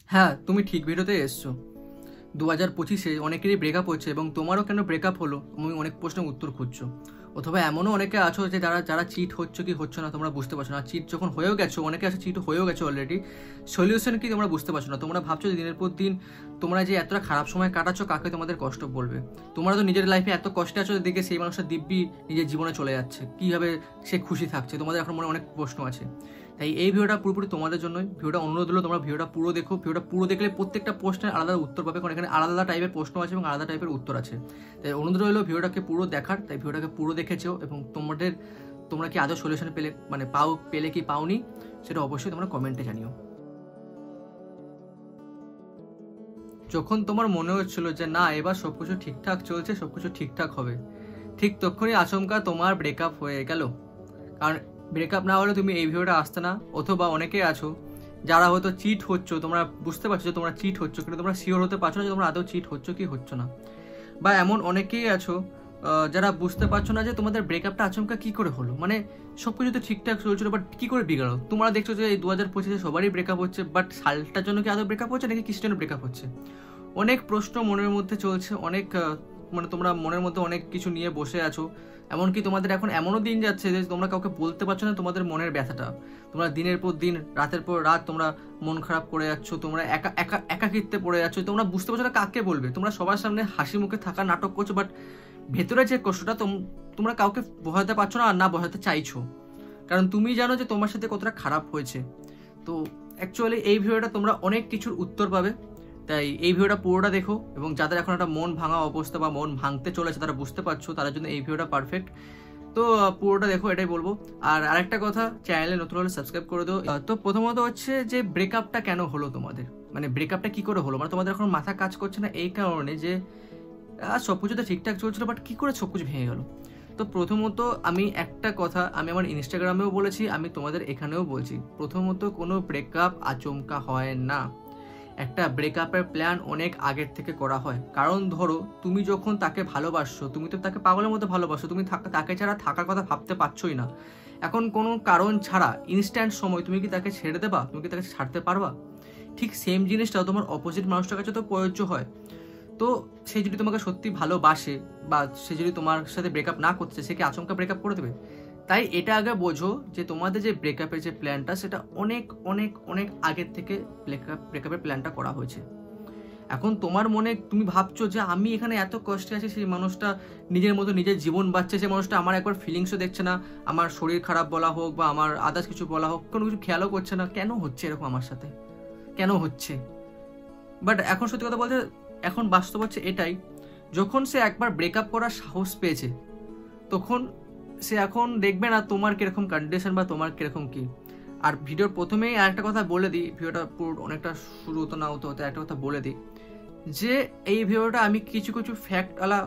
হ্যাঁ, তুমি ঠিক ভিডিওতে এসছো। 2025-এ অনেকেরই ব্রেকআপ হচ্ছে এবং তোমারও কেন ব্রেকআপ হলো, তুমি অনেক প্রশ্নের উত্তর খুঁজছো। অথবা এমনও অনেকে আছো যে যারা চিট হচ্ছে কি হচ্ছে না তোমরা বুঝতে পারছো না। চিট যখন হয়েও গেছো, অনেকে আছে চিট হয়েও গেছো অলরেডি, সলিউশন কি তোমরা বুঝতে পারছো না। তোমরা ভাবছো যে দিনের পর দিন তোমরা যে এতটা খারাপ সময় কাটাচ্ছ, কাকে তোমাদের কষ্ট বলবে। তোমরা তো নিজের লাইফে এত কষ্টে আছো, দেখে সেই মানুষটা দিব্যি নিজের জীবনে চলে যাচ্ছে, কীভাবে সে খুশি থাকছে। তোমাদের এখন মনে অনেক প্রশ্ন আছে। তাই এই ভিডিওটা পুরোপুরি তোমাদের জন্যই। ভিডিওটা অনুরোধ হলো তোমরা ভিডিওটা পুরো দেখো। ভিডিওটা পুরো দেখলে প্রত্যেকটা প্রশ্নের আলাদা উত্তর পাবে, কারণ এখানে আলাদা টাইপের প্রশ্ন আছে এবং আলাদা টাইপের উত্তর আছে। তাই অনুরোধ হলো ভিডিওটাকে পুরো দেখার। তাই ভিডিওটাকে পুরো দেখেছো এবং তোমরা কি আদৌ সলিউশন পেলে কি পাওনি, সেটা অবশ্যই তোমরা কমেন্টে জানিও। যখন তোমার মনে হচ্ছিল যে না এবার সবকিছু ঠিকঠাক চলছে, সবকিছু ঠিকঠাক হবে, ঠিক তখনই আচমকা তোমার ব্রেকআপ হয়ে গেল। কারণ ব্রেকআপ না হলে তুমি এই ভিডিওটা আসতে না। অথবা অনেকেই আছো যারা হয়তো চিট হচ্ছ, তোমরা বুঝতে পারছো যে তোমরা চিট হচ্ছ, কিন্তু তোমরা শিওর হতে পারছো না যে তোমরা আদৌ চিট হচ্ছ কি হচ্ছ না। বা এমন অনেকেই আছো যারা বুঝতে পারছো না যে তোমাদের ব্রেকআপটা আচমকা কি করে হলো। মানে সব কিছু তো ঠিকঠাক চলছিল, বাট কি করে বিগড়ালো। তোমরা দেখছো যে এই 2025-এ সবারই ব্রেকআপ হচ্ছে, বাট সালটার জন্য কি আদৌ ব্রেকআপ হচ্ছে নাকি কিসের জন্য ব্রেকআপ হচ্ছে। অনেক প্রশ্ন মনের মধ্যে চলছে, অনেক মানে তোমরা মনের মধ্যে অনেক কিছু নিয়ে বসে আছো। এমনকি তোমাদের এখন এমনও দিন যাচ্ছে যে তোমরা কাউকে বলতে পারছো না তোমাদের মনের ব্যথাটা। তোমরা দিনের পর দিন, রাতের পর রাত তোমরা মন খারাপ করে যাচ্ছ, তোমরা একাকিত্বে পড়ে যাচ্ছ। তোমরা বুঝতে পারছো না কাকে বলবে। তোমরা সবার সামনে হাসি মুখে থাকা নাটক করছো, বাট ভেতরে যে কষ্টটা তোমরা কাউকে বোঝাতে পারছো না, আর না বোঝাতে চাইছো, কারণ তুমি জানো যে তোমার সাথে কতটা খারাপ হয়েছে। তো অ্যাকচুয়ালি এই ভিডিওটা তোমরা অনেক কিছুর উত্তর পাবে। তাই এই ভিডিওটা পুরোটা দেখো, এবং যাদের এখন একটা মন ভাঙা অবস্থা বা মন ভাঙতে চলেছে তারা বুঝতে পারছো, তার জন্য এই ভিডিওটা পারফেক্ট। তো পুরোটা দেখো, এটাই বলবো। আর আরেকটা কথা, চ্যানেলে নতুন হলে সাবস্ক্রাইব করে দিও। তো প্রথমত হচ্ছে যে ব্রেকআপটা কেন হলো তোমাদের, মানে ব্রেকআপটা কি করে হলো। মানে তোমাদের এখন মাথা কাজ করছে না এই কারণে যে সবকিছু তো ঠিকঠাক চলছিল, বাট কি করে সবকিছু ভেঙে গেল। তো প্রথমত আমি একটা কথা আমি আমার ইনস্টাগ্রামেও বলেছি, আমি তোমাদের এখানেও বলছি, প্রথমত কোনো ব্রেকআপ আচমকা হয় না। একটা ব্রেকআপের প্ল্যান অনেক আগের থেকে করা হয়। কারণ ধরো তুমি যখন তাকে ভালোবাসছো, তুমি তো তাকে পাগলের মতো ভালোবাসো, তুমি তাকে ছাড়া থাকার কথা ভাবতে পারছোই না। এখন কোনো কারণ ছাড়া ইনস্ট্যান্ট সময় তুমি কি তাকে ছেড়ে দেবা, তুমি কি তাকে ছাড়তে পারবা। ঠিক সেম জিনিসটা তোমার অপোজিট মানুষটার কাছে তো প্রযোজ্য হয়। তো সে যদি তোমাকে সত্যি ভালোবাসে বা সে যদি তোমার সাথে ব্রেকআপ না করছে, সে কি আচমকা ব্রেকআপ করে দেবে। তাই এটা আগে বোঝো যে তোমাদের যে ব্রেকআপের যে প্ল্যানটা, সেটা অনেক অনেক অনেক আগের থেকে ব্রেকআপের প্ল্যানটা করা হয়েছে। এখন তোমার মনে তুমি ভাবছো যে আমি এখানে এত কষ্টে আছি, সেই মানুষটা নিজের মতো নিজের জীবন বাঁচছে, সেই মানুষটা আমার একবার ফিলিংসও দেখছে না, আমার শরীর খারাপ বলা হোক বা আমার আদার্স কিছু বলা হোক, কোনো কিছু খেয়ালও করছে না। কেন হচ্ছে এরকম আমার সাথে, কেন হচ্ছে। বাট এখন সত্যি কথা বলতে এখন বাস্তব হচ্ছে এটাই, যখন সে একবার ব্রেকআপ করার সাহস পেয়েছে, তখন সে এখন দেখবে না তোমার কিরকম কন্ডিশন বা তোমার কিরকম কি। আর ভিডিওর প্রথমেই আরেকটা কথা বলে দিই, ভিডিওটা পুরো অনেকটা শুরু হতো না হতো একটা কথা বলে দিই, যে এই ভিডিওটা আমি কিছু কিছু ফ্যাক্টওয়ালা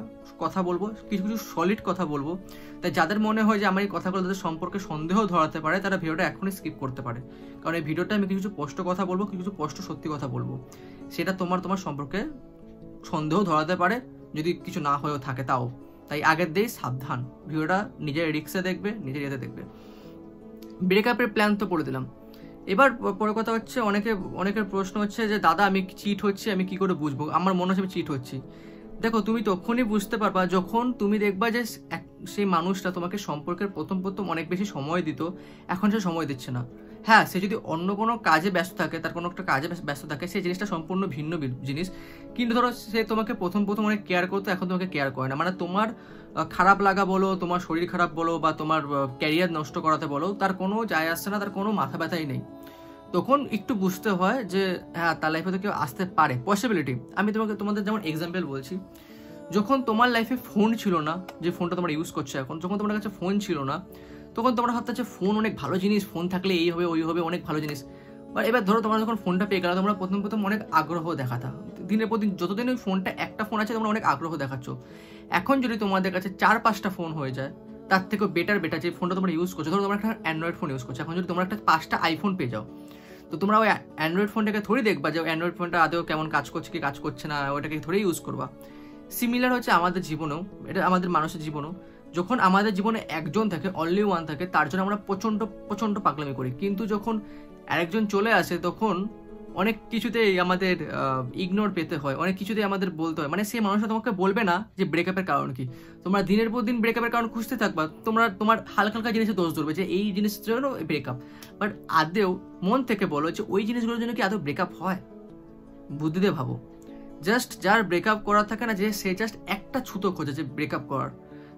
কথা বলবো, কিছু কিছু সলিড কথা বলবো। তাই যাদের মনে হয় যে আমার এই কথাগুলো তাদের সম্পর্কে সন্দেহ ধরাতে পারে, তারা ভিডিওটা এখনই স্কিপ করতে পারে। কারণ এই ভিডিওটা আমি কিছু কিছু স্পষ্ট কথা বলবো, কিছু কিছু স্পষ্ট সত্যি কথা বলবো, সেটা তোমার সম্পর্কে সন্দেহ ধরাতে পারে, যদি কিছু না হয়েও থাকে তাও। তাই আগের দিয়েই সাবধান, ভিডিওটা নিজের রিক্সে দেখবে, নিজের ইয়েতে দেখবে। ব্রেকআপের প্ল্যান তো বলে দিলাম। এবার পরের কথা হচ্ছে, অনেকের প্রশ্ন হচ্ছে যে দাদা আমি চিট হচ্ছি, আমি কি করে বুঝবো, আমার মনে হচ্ছে আমি চিট হচ্ছি। দেখো তুমি তখনই বুঝতে পারবা যখন তুমি দেখবা যে সেই মানুষটা তোমাকে সম্পর্কের প্রথম অনেক বেশি সময় দিত, এখন সে সময় দিচ্ছে না। হ্যাঁ, সে যদি অন্য কোনো কাজে ব্যস্ত থাকে, তার কোনো একটা কাজে ব্যস্ত থাকে, সেই জিনিসটা সম্পূর্ণ ভিন্ন জিনিস। কিন্তু ধরো সে তোমাকে প্রথম অনেক কেয়ার করতো, এখন তোমাকে কেয়ার করে না। মানে তোমার খারাপ লাগা বলো, তোমার শরীর খারাপ বলো, বা তোমার ক্যারিয়ার নষ্ট করাতে বলো, তার কোনো যায় আসছে না, তার কোনো মাথা ব্যথাই নেই। তখন একটু বুঝতে হয় যে হ্যাঁ, তার লাইফে তো কেউ আসতে পারে, পসিবিলিটি। আমি তোমাদের যেমন এক্সাম্পল বলছি, যখন তোমার লাইফে ফোন ছিল না, যে ফোনটা তোমরা ইউজ করছো এখন, যখন তোমার কাছে ফোন ছিল না, তখন তোমরা ভাবতে যে ফোন অনেক ভালো জিনিস, ফোন থাকলে এই হবে ওই হবে, অনেক ভালো জিনিস। বাট এবার ধরো তোমরা যখন ফোনটা পেয়ে গেলো, তোমরা প্রথম অনেক আগ্রহ দেখাতা, দিনের পর দিন যতদিন ওই ফোনটা একটা ফোন আছে তোমরা অনেক আগ্রহ দেখাচ্ছ। এখন যদি তোমাদের কাছে 4-5টা ফোন হয়ে যায়, তার থেকেও বেটার যে ফোনটা তোমরা ইউজ করছো, ধরো তোমরা একটা অ্যান্ড্রয়েড ফোন ইউজ করছো, এখন যদি তোমরা একটা 5টা আইফোন পেয়ে যাও, তো তোমরা ওই অ্যান্ড্রয়েড ফোনটাকে থোড়ি দেখবা যে অ্যান্ড্রয়েড ফোনটা আদৌ কেমন কাজ করছে কি কাজ করছে না, ওটাকে থোড়ি ইউজ করবা। সিমিলার হচ্ছে আমাদের জীবনেও, এটা আমাদের মানুষের জীবনেও, যখন আমাদের জীবনে একজন থাকে, অনলি ওয়ান থাকে, তার জন্য আমরা প্রচণ্ড পাগলামি করি। কিন্তু যখন আরেকজন চলে আসে, তখন অনেক কিছুতেই আমাদের ইগনোর পেতে হয়, অনেক কিছুতেই আমাদের বলতে হয়। মানে সেই মানুষটা তোমাকে বলবে না যে ব্রেকআপের কারণ কি, তোমরা দিনের পর দিন ব্রেকআপের কারণ খুঁজতে থাকবা, তোমার হালকা হালকা জিনিসে দোষ ধরবে যে এই জিনিসের জন্য ব্রেকআপ। বাট আদেও মন থেকে বলো যে ওই জিনিসগুলোর জন্য কি আদৌ ব্রেকআপ হয়? বুদ্ধি দিয়ে ভাবো। জাস্ট যার ব্রেকআপ করার থাকে না, যে সে জাস্ট একটা ছুতো খোঁজে যে ব্রেকআপ করার,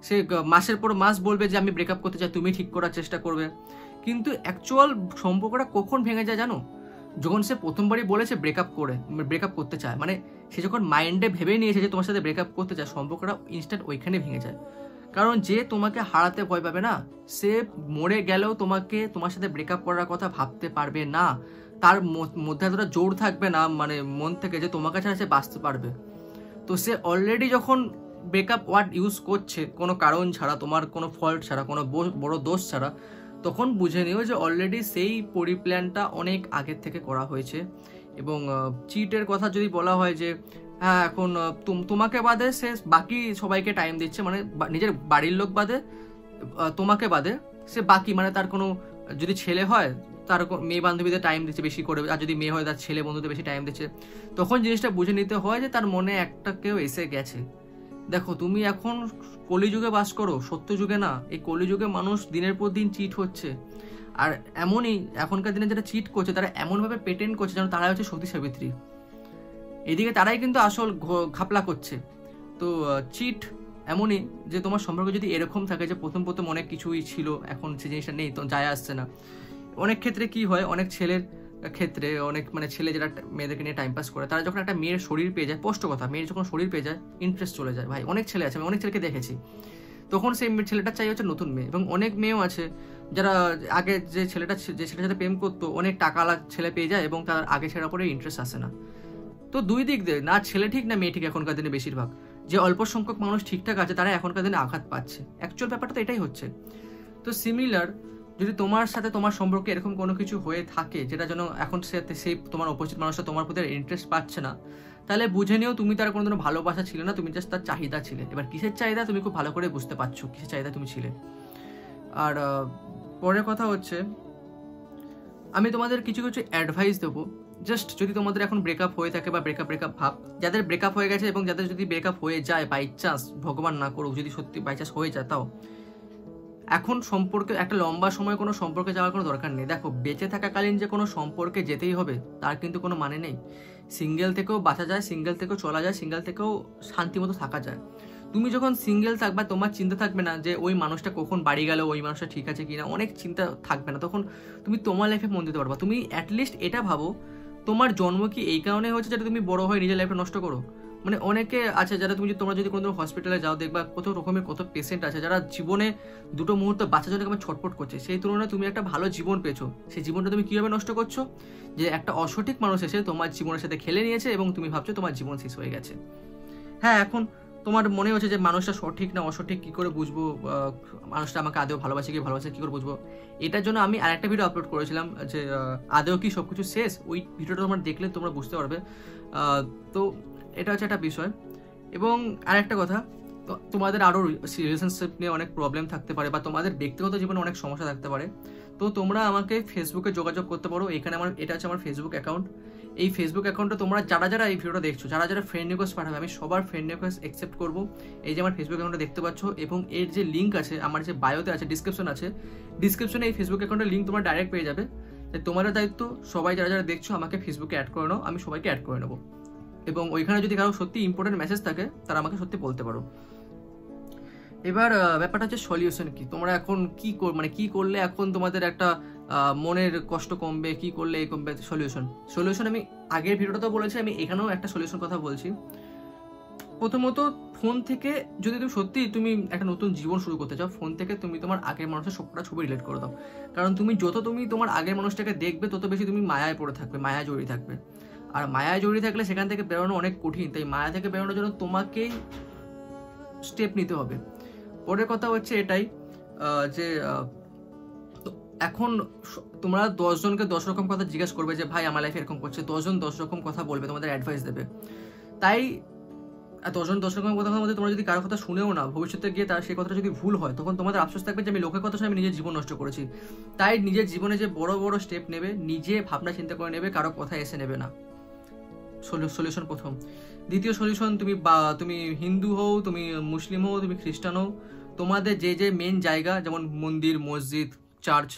সে মাসের পর মাস বলবে যে আমি ব্রেকআপ করতে চাই, তুমি ঠিক করার চেষ্টা করবে, কিন্তু অ্যাকচুয়াল সম্পর্কটা কখন ভেঙে যায় জানো? যখন সে প্রথমবারই বলেছে ব্রেকআপ করতে চায়, মানে সে যখন মাইন্ডে ভেবে নিয়েছে যে তোমার সাথে ব্রেকআপ করতে চায়, সম্পর্কটা ইনস্ট্যান্ট ওইখানে ভেঙে যায়। কারণ যে তোমাকে হারাতে ভয় পাবে না, সে মরে গেলেও তোমার সাথে ব্রেকআপ করার কথা ভাবতে পারবে না। তার মধ্যে এতটা জোর থাকবে না মানে মন থেকে যে তোমার কাছে সে বাঁচতে পারবে। তো সে অলরেডি যখন ব্রেকআপ ওয়ার্ড ইউজ করছে কোনো কারণ ছাড়া, তোমার কোনো ফল্ট ছাড়া, কোনো বড় দোষ ছাড়া, তখন বুঝে নিও যে অলরেডি সেই পরিপ্ল্যানটা অনেক আগের থেকে করা হয়েছে। এবং চিটের কথা যদি বলা হয় যে হ্যাঁ এখন তোমাকে বাদে সে বাকি সবাইকে টাইম দিচ্ছে, মানে নিজের বাড়ির লোক বাদে, তোমাকে বাদে সে বাকি, মানে তার কোনো যদি ছেলে হয় তার মেয়ে বান্ধবীদের টাইম দিচ্ছে বেশি করে, আর যদি মেয়ে হয় তার ছেলে বন্ধুদের বেশি টাইম দিচ্ছে। তখন জিনিসটা বুঝে নিতে হয় যে তার মনে একটা কেউ এসে গেছে। দেখো তুমি এখন কলিযুগে বাস করো, সত্য যুগে না। এই কলিযুগে মানুষ দিনের পর দিন চিট হচ্ছে, আর এমনই এখনকার দিনে যারা চিট করছে তারা এমনভাবে পেটেন্ট করছে যেন তারাই হচ্ছে সতী সাবিত্রী। এদিকে তারাই কিন্তু আসল ঘাপলা করছে। তো চিট এমনই যে তোমার সম্পর্ক যদি এরকম থাকে যে প্রথম অনেক কিছুই ছিল, এখন সে জিনিসটা নেই, তো যায় আসছে না। অনেক ক্ষেত্রে কি হয়, অনেক ছেলের ক্ষেত্রে, অনেক মানে ছেলে যারা মেয়েদেরকে নিয়ে টাইম পাস করে, তারা যখন একটা মেয়ের শরীর পেয়ে যায়, স্পষ্ট কথা, মেয়ের যখন শরীর পেয়ে যায় ইন্টারেস্ট চলে যায়। ভাই অনেক ছেলে আছে, আমি অনেক ছেলেকে দেখেছি, তখন সেই ছেলেটা চাই হচ্ছে নতুন মেয়ে। এবং অনেক মেয়েও আছে যারা আগে যে ছেলেটার সাথে প্রেম করতো, অনেক টাকাওয়ালা ছেলে পেয়ে যায় এবং তার আগে ছেড়ার পরে ইন্টারেস্ট আসে না। তো দুই দিক দিয়ে, না ছেলে ঠিক না মেয়ে ঠিক এখনকার দিনে বেশিরভাগ। যে অল্প সংখ্যক মানুষ ঠিকঠাক আছে তারা এখনকার দিনে আঘাত পাচ্ছে, অ্যাকচুয়াল ব্যাপারটা তো এটাই হচ্ছে। তো সিমিলার যদি তোমার সাথে তোমার সম্পর্কে এরকম কোনো কিছু হয়ে থাকে যেটা যেন এখন সেই তোমার অপোজিট মানুষটা তোমার প্রতি ইন্টারেস্ট পাচ্ছে না, তাহলে বুঝে নিও তুমি তার কোনোদিনও ভালোবাসা ছিল না, তুমি জাস্ট তার চাহিদা ছিলে। এবার কিসের চাহিদা তুমি খুব ভালো করে বুঝতে পারছো কিসের চাহিদা তুমি ছিলে। আর পরের কথা হচ্ছে, আমি তোমাদের কিছু অ্যাডভাইস দেবো। জাস্ট যদি তোমাদের এখন ব্রেকআপ হয়ে থাকে বা ব্রেকআপ ভাব, যাদের ব্রেকআপ হয়ে গেছে এবং যাদের যদি ব্রেকআপ হয়ে যায় বাই চান্স, ভগবান না করুক যদি সত্যি বাই চান্স হয়ে যায়, তাও এখন সম্পর্কে একটা লম্বা সময় কোনো সম্পর্কে যাওয়ার কোনো দরকার নেই। দেখো বেঁচে থাকাকালীন যে কোনো সম্পর্কে যেতেই হবে তার কিন্তু কোনো মানে নেই। সিঙ্গেল থেকেও বাঁচা যায়, সিঙ্গেল থেকেও চলা যায়, সিঙ্গেল থেকেও শান্তিমতো থাকা যায়। তুমি যখন সিঙ্গেল থাকবা তোমার চিন্তা থাকবে না যে ওই মানুষটা কখন বাড়ি গেল, ওই মানুষটা ঠিক আছে কিনা, অনেক চিন্তা থাকবে না। তখন তুমি তোমার লাইফে মন দিতে পারবা। তুমি অ্যাটলিস্ট এটা ভাবো, তোমার জন্ম কি এই কারণে হয়েছে যাতে তুমি বড় হয়ে নিজের লাইফটা নষ্ট করো? মানে অনেকে আছে যারা তোমরা যদি কোনো হসপিটালে যাও দেখবা কত রকমের কত পেশেন্ট আছে যারা জীবনে দুটো মুহূর্ত বাঁচার জন্য কেমন ছটফট করছে। সেই তুলনায় তুমি একটা ভালো জীবন পেয়েছো, সেই জীবনটা তুমি কীভাবে নষ্ট করছো? যে একটা অসঠিক মানুষ এসে তোমার জীবনের সাথে খেলে নিয়েছে এবং তুমি ভাবছো তোমার জীবন শেষ হয়ে গেছে। হ্যাঁ, এখন তোমার মনে হচ্ছে যে মানুষটা সঠিক না অসঠিক কী করে বুঝবো, মানুষটা আমাকে আদেও ভালোবাসে কি করে বুঝবো? এটার জন্য আমি আরেকটা ভিডিও আপলোড করেছিলাম যে আদেও কি সব কিছু শেষ, ওই ভিডিওটা তোমরা দেখলে তোমরা বুঝতে পারবে। তো এটা হচ্ছে একটা বিষয়। এবং আরেকটা কথা, তোমাদের আরও রিলেশনশিপ নিয়ে অনেক প্রবলেম থাকতে পারে বা তোমাদের ব্যক্তিগত জীবনে অনেক সমস্যা থাকতে পারে, তো তোমরা আমাকে ফেসবুকে যোগাযোগ করতে পারো। এখানে এটা হচ্ছে আমার ফেসবুক অ্যাকাউন্ট। এই ফেসবুক অ্যাকাউন্টে তোমরা যারা এই ভিডিওটা দেখছো, যারা ফ্রেন্ড রিকোয়েস্ট পাঠাবে, আমি সবার ফ্রেন্ড রিকোয়েস্ট অ্যাকসেপ্ট করবো। এই যে আমার ফেসবুক অ্যাকাউন্টে দেখতে পাচ্ছ, এবং এর যে লিঙ্ক আছে আমার যে বায়োতে আছে, ডিসক্রিপশনে এই ফেসবুক অ্যাকাউন্টের লিঙ্ক তোমরা ডাইরেক্ট পেয়ে যাবে। তাই তোমাদের দায়িত্ব সবাই যারা দেখছো আমাকে ফেসবুকে অ্যাড করে নাও, আমি সবাইকে অ্যাড করে নেবো। এবং ওইখানে যদি কারো সত্যি ইম্পর্টেন্ট মেসেজ থাকে তারা আমাকে সত্যি বলতে পারো। এবার ব্যাপারটা হচ্ছে সলিউশন কি, তোমরা এখন কি করলে এখন তোমাদের একটা মনের কষ্ট কমবে, কি করলে এই কমবে। সলিউশন আমি আগের ভিডিওটাতেও বলেছি, আমি এখানেও একটা সলিউশন কথা বলছি। প্রথমত, ফোন থেকে যদি তুমি একটা নতুন জীবন শুরু করতে চাও, ফোন থেকে তুমি তোমার আগের মানুষের সবকটা ছবি ডিলিট করে দাও। কারণ তুমি তোমার আগের মানুষটাকে দেখবে তত বেশি তুমি মায়ায় পড়ে থাকবে, মায়ায় জড়িয়ে থাকবে। আর মায়ায় জড়িয়ে থাকলে সেখান থেকে বেরোনো অনেক কঠিন। তাই মায়া থেকে বেরোনোর জন্য তোমাকেই স্টেপ নিতে হবে। পরের কথা হচ্ছে এটাই যে এখন তোমরা 10 জনকে 10 রকম কথা জিজ্ঞেস করবে যে ভাই আমার লাইফে এরকম করছে, 10 জন 10 রকম কথা বলবে, তোমাদের অ্যাডভাইস দেবে। তাই আর 10 জন 10 রকমের কথার মধ্যে তোমরা যদি কারো কথা শুনেও না, ভবিষ্যতে গিয়ে তার সেই কথাটা যদি ভুল হয়, তখন তোমাদের আফসোস থাকবে যে আমি লোকের কথা শুনে আমি নিজের জীবন নষ্ট করেছি। তাই নিজের জীবনে যে বড় বড় স্টেপ নেবে, নিজে ভাবনা চিন্তা করে নেবে, কারো কথা এসে নেবে না। সলিউশন প্রথম। দ্বিতীয় সলিউশন, তুমি হিন্দু হও, তুমি মুসলিম হও, তুমি খ্রিস্টান হও, তোমাদের যে যে মেন জায়গা যেমন মন্দির, মসজিদ, চার্চ,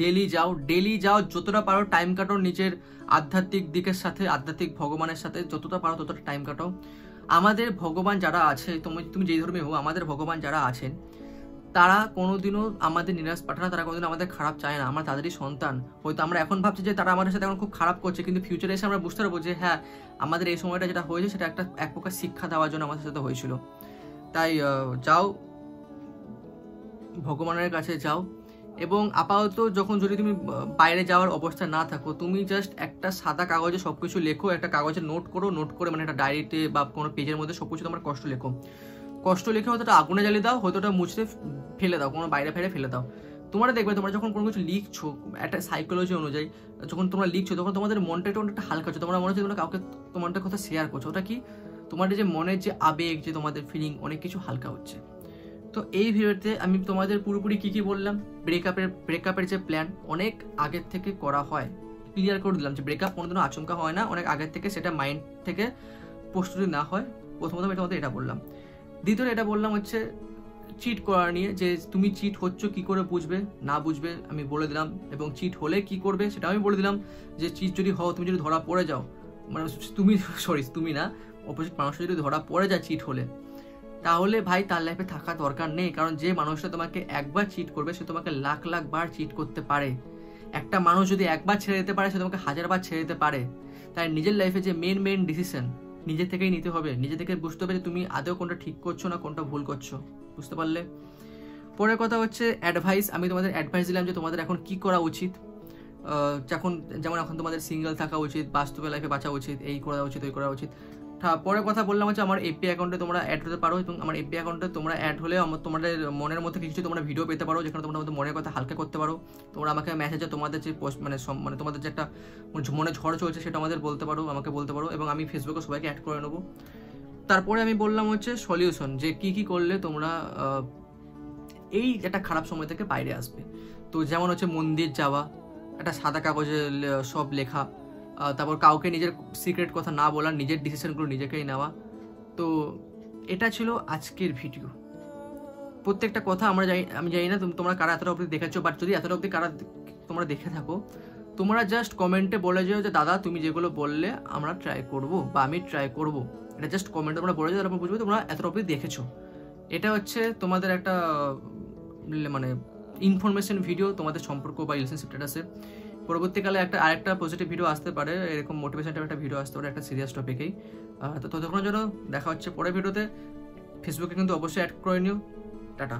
ডেলি যাও, যতটা পারো টাইম কাটাও নিজের আধ্যাত্মিক দিকের সাথে, আধ্যাত্মিক ভগবানের সাথে যতটা পারো ততটা টাইম কাটাও। আমাদের ভগবান যারা আছে, তুমি যেই ধর্মে হো, আমাদের ভগবান যারা আছেন তারা কোনোদিনও আমাদের নিরাশ পাঠায় না, তারা কোনোদিনও আমাদের খারাপ চায় না, আমরা তাদেরই সন্তান। হয়তো আমরা এখন ভাবছি যে তারা আমাদের সাথে এখন খুব খারাপ করছে, কিন্তু ফিউচারে এসে আমরা বুঝতে পারবো যে হ্যাঁ, আমাদের এই সময়টা যেটা হয়েছে সেটা এক প্রকার শিক্ষা দেওয়ার জন্য আমাদের সাথে হয়েছিল। তাই যাও, ভগবানের কাছে যাও। এবং আপাতত যখন যদি তুমি বাইরে যাওয়ার অবস্থা না থাকো, তুমি জাস্ট একটা সাদা কাগজে সব কিছু লেখো, একটা কাগজে নোট করে মানে একটা ডায়েরিতে বা কোনো পেজের মধ্যে সব কিছু তোমার কষ্ট লেখে হয়তো ওটা আগুনে জ্বালিয়ে দাও, হয়তো ওটা মুছতে ফেলে দাও, কোনো বাইরে ফেলে দাও। তোমরা দেখবে তোমরা যখন কোনো কিছু লিখছো, একটা সাইকোলজি অনুযায়ী যখন তোমরা লিখছো, তখন তোমাদের মনটা একটু অনেকটা হালকা হচ্ছে, তোমরা মনে হচ্ছে তোমরা কাউকে তোমাদের কথা শেয়ার করছো। ওটা কি, তোমাদের যে মনের যে আবেগ, যে তোমাদের ফিলিং, অনেক কিছু হালকা হচ্ছে। তো এই ভিডিওতে আমি তোমাদের পুরোপুরি কি বললাম, ব্রেকআপের যে প্ল্যান অনেক আগের থেকে করা হয়, ক্লিয়ার করে দিলাম যে ব্রেকআপ কোনোদিনও আচমকা হয় না, অনেক আগের থেকে সেটা মাইন্ড থেকে প্রস্তুতি না হয়। প্রথমত এটা এটা বললাম। দ্বিতীয়ত এটা বললাম হচ্ছে চিট করা নিয়ে, যে তুমি চিট হচ্ছ কি করে বুঝবে, না বুঝবে আমি বলে দিলাম, এবং চিট হলে কি করবে সেটা আমি বলে দিলাম। যে চিট যদি হও, তুমি যদি ধরা পড়ে যাও, মানে তুমি না, অপোজিট মানুষ যদি ধরা পড়ে যায় চিট হলে, তাহলে ভাই তার লাইফে থাকা দরকার নেই। কারণ যে মানুষটা তোমাকে একবার চিট করবে, সে তোমাকে লাখ বার চিট করতে পারে। একটা মানুষ যদি একবার ছেড়ে দিতে পারে, সে তোমাকে 1000 বার ছেড়ে দিতে পারে। তাই নিজের লাইফে যে মেন ডিসিশন নিজে থেকেই নিতে হবে, নিজে থেকে বুঝতে হবে যে তুমি আদৌ কোনটা ঠিক করছো না কোনটা ভুল করছো। বুঝতে পারলে? পরের কথা হচ্ছে অ্যাডভাইস। আমি তোমাদের অ্যাডভাইস দিলাম যে তোমাদের এখন কি করা উচিত। যেমন এখন তোমাদের সিঙ্গেল থাকা উচিত, বাস্তবে লাইফে বাঁচা উচিত, এই করা উচিত, ওই করা উচিত। পরের কথা বললাম হচ্ছে আমার এফবি অ্যাকাউন্টে তোমরা অ্যাড হতে পারো, এবং আমার এফবি অ্যাকাউন্টে তোমরা অ্যাড হলে তোমাদের মনের মধ্যে কিছু তোমরা ভিডিও পেতে পারো, যেখানে তোমরা মনের কথা হালকা করতে পারো। তোমরা আমাকে মেসেজে তোমাদের যে মানে তোমাদের যে একটা মনে ঝড় চলছে সেটা আমাকে বলতে পারো, এবং আমি ফেসবুকে সবাইকে অ্যাড করে নেবো। তারপরে আমি বললাম হচ্ছে সলিউশন, যে কি করলে তোমরা এই একটা খারাপ সময় থেকে বাইরে আসবে। তো যেমন হচ্ছে মন্দির যাওয়া, একটা সাদা কাগজে সব লেখা, তারপর কাউকে নিজের সিক্রেট কথা না বলা, নিজের ডিসিশনগুলো নিজেকেই নেওয়া। তো এটা ছিল আজকের ভিডিও। প্রত্যেকটা কথা আমি জানি না তোমরা কারা এতটা অবধি দেখেছো, বাট যদি এতটা অবধি কারা তোমরা দেখে থাকো, তোমরা জাস্ট কমেন্টে বলে যাও যে দাদা তুমি যেগুলো বললে আমরা ট্রাই করবো, বা আমি ট্রাই করবো। এটা জাস্ট কমেন্টে তোমরা বলে যাও, তারপর বুঝবে তোমরা এতটা অবধি দেখেছো। এটা হচ্ছে তোমাদের একটা মানে ইনফরমেশন ভিডিও তোমাদের সম্পর্ক বা রিলেশনশিপ স্ট্যাটাসে। পরবর্তীকালে আরেকটা পজিটিভ ভিডিও আসতে পারে, এরকম মোটিভেশন একটা ভিডিও আসতে পারে একটা সিরিয়াস টপিকেই। তো ততক্ষণের জন্য দেখা হচ্ছে পরের ভিডিওতে। ফেসবুকে কিন্তু অবশ্যই অ্যাড করে নিও। টাটা।